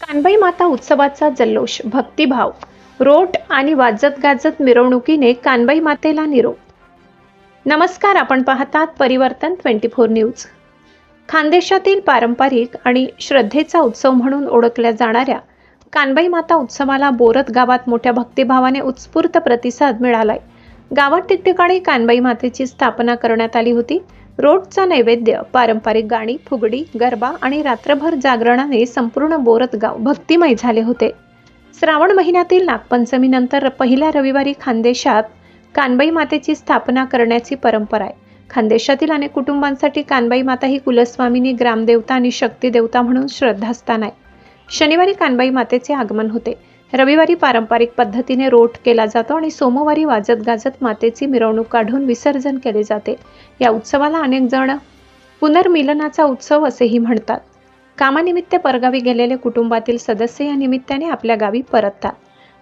कानबाई माता उत्सवाचा जल्लोष, भक्तिभाव, रोट आणि वाजत गाजत मिरवणुकीने कानबाई मातेला निरोप. नमस्कार, आपण पाहतात परिवर्तन 24 न्यूज. खानदेशातील पारंपरिक आणि श्रद्धेचा उत्सव म्हणून ओळखल्या जाणाऱ्या कानबाई माता उत्सवाला बोरत गावात मोठ्या भक्तिभावाने उत्स्फूर्त प्रतिसाद मिळालाय. गावात ठिकठिकाणी कानबाई मातेची स्थापना करण्यात आली होती. रोटचा नैवेद्य, पारंपरिक गाणी, फुगडी, गरबा आणि रात्रभर जागरणाने संपूर्ण बोरत गाव भक्तिमय झाले होते. श्रावण महिन्यातील नागपंचमीनंतर पहिल्या रविवारी खानदेशात कानबाई मातेची स्थापना करण्याची परंपरा आहे. खानदेशातील अनेक कुटुंबांसाठी कानबाई माता ही कुलस्वामिनी, ग्रामदेवता आणि शक्तिदेवता म्हणून श्रद्धास्थान आहे. शनिवारी कानबाई मातेचे आगमन होते. रविवारी पारंपरिक पद्धतीने रोट केला जातो आणि सोमवारी वाजत गाजत मातेची मिरवणूक काढून विसर्जन केले जाते. या उत्सवाला अनेक जण पुनर्मिलनाचा उत्सव असेही म्हणतात. कामानिमित्त परगावी गेलेले कुटुंबातील सदस्य या निमित्ताने आपल्या गावी परततात.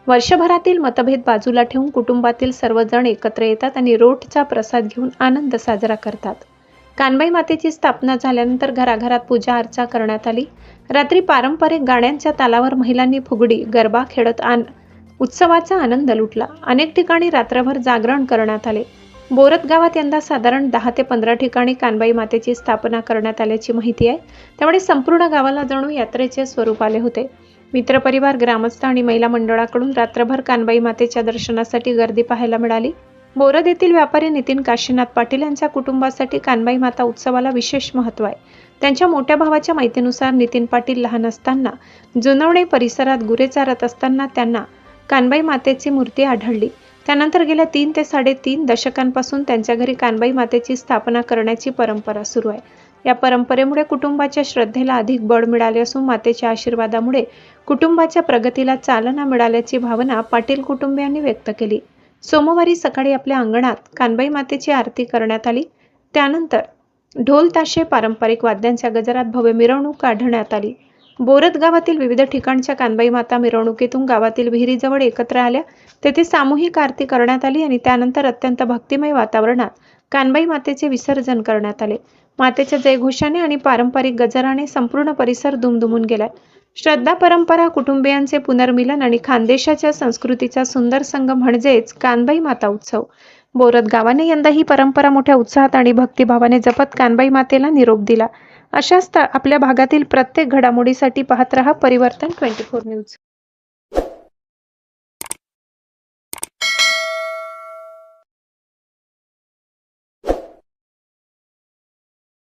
वर्षभरातील मतभेद बाजूला ठेवून कुटुंबातील सर्वजण एकत्र येतात आणि रोटचा प्रसाद घेऊन आनंद साजरा करतात. कानबाई मातेची स्थापना झाल्यानंतर घराघरात पूजा अर्चा करण्यात आली. रात्री पारंपरिक गाण्यांच्या तालावर महिलांनी फुगडी, गरबा खेळत उत्सवाचा आनंद लुटला. अनेक ठिकाणी रात्रभर जागरण करण्यात आले. बोरत गावात यंदा साधारण 10 ते 15 ठिकाणी कानबाई मातेची स्थापना करण्यात आल्याची माहिती आहे. त्यामुळे संपूर्ण गावाला जणू यात्रेचे स्वरूप आले होते. मित्रपरिवार, ग्रामस्थ आणि महिला मंडळाकडून रात्रभर कानबाई मातेच्या दर्शनासाठी गर्दी पाहायला मिळाली. बोरद येथील व्यापारी नितीन काशीनाथ पाटील यांच्या कुटुंबासाठी कानबाई माता उत्सवाला विशेष महत्त्व आहे. त्यांच्या मोठ्या भावाच्या माहितीनुसार नितीन पाटील लहान असताना जुनवणे परिसरात गुरे चारत असताना त्यांना कानबाई मातेची मूर्ती आढळली. त्यानंतर गेल्या 3 ते 3.5 दशकांपासून त्यांच्या घरी कानबाई मातेची स्थापना करण्याची परंपरा सुरू आहे. या परंपरेमुळे कुटुंबाच्या श्रद्धेला अधिक बळ मिळाले असून मातेच्या आशीर्वादामुळे कुटुंबाच्या प्रगतीला चालना मिळाल्याची भावना पाटील कुटुंबियांनी व्यक्त केली. सोमवारी सकाळी आपल्या अंगणात कानबाई मातेची आरती करण्यात आली. त्यानंतर ढोल ताशे, पारंपरिक वाद्यांच्या गजरात भव्य मिरवणूक काढण्यात आली. बोरत गावातील विविध ठिकाणच्या कानबाई माता मिरवणुकीतून गावातील विहिरीजवळ एकत्र आल्या. तेथे सामूहिक आरती करण्यात आली आणि त्यानंतर अत्यंत भक्तिमय वातावरणात कानबाई मातेचे विसर्जन करण्यात आले. मातेच्या जयघोषाने आणि पारंपरिक गजराने संपूर्ण परिसर दुमदुमून गेलाय. श्रद्धा, परंपरा, कुटुंबियांचे पुनर्मिलन आणि खानदेशाच्या संस्कृतीचा सुंदर संगम म्हणजेच कानबाई माता उत्सव. बोरत गावाने यंदा ही परंपरा मोठ्या उत्साहात आणि भक्तिभावाने जपत कानबाई मातेला निरोप दिला. अशाच आपल्या भागातील प्रत्येक घडामोडीसाठी पाहत रहा परिवर्तन 24 न्यूज.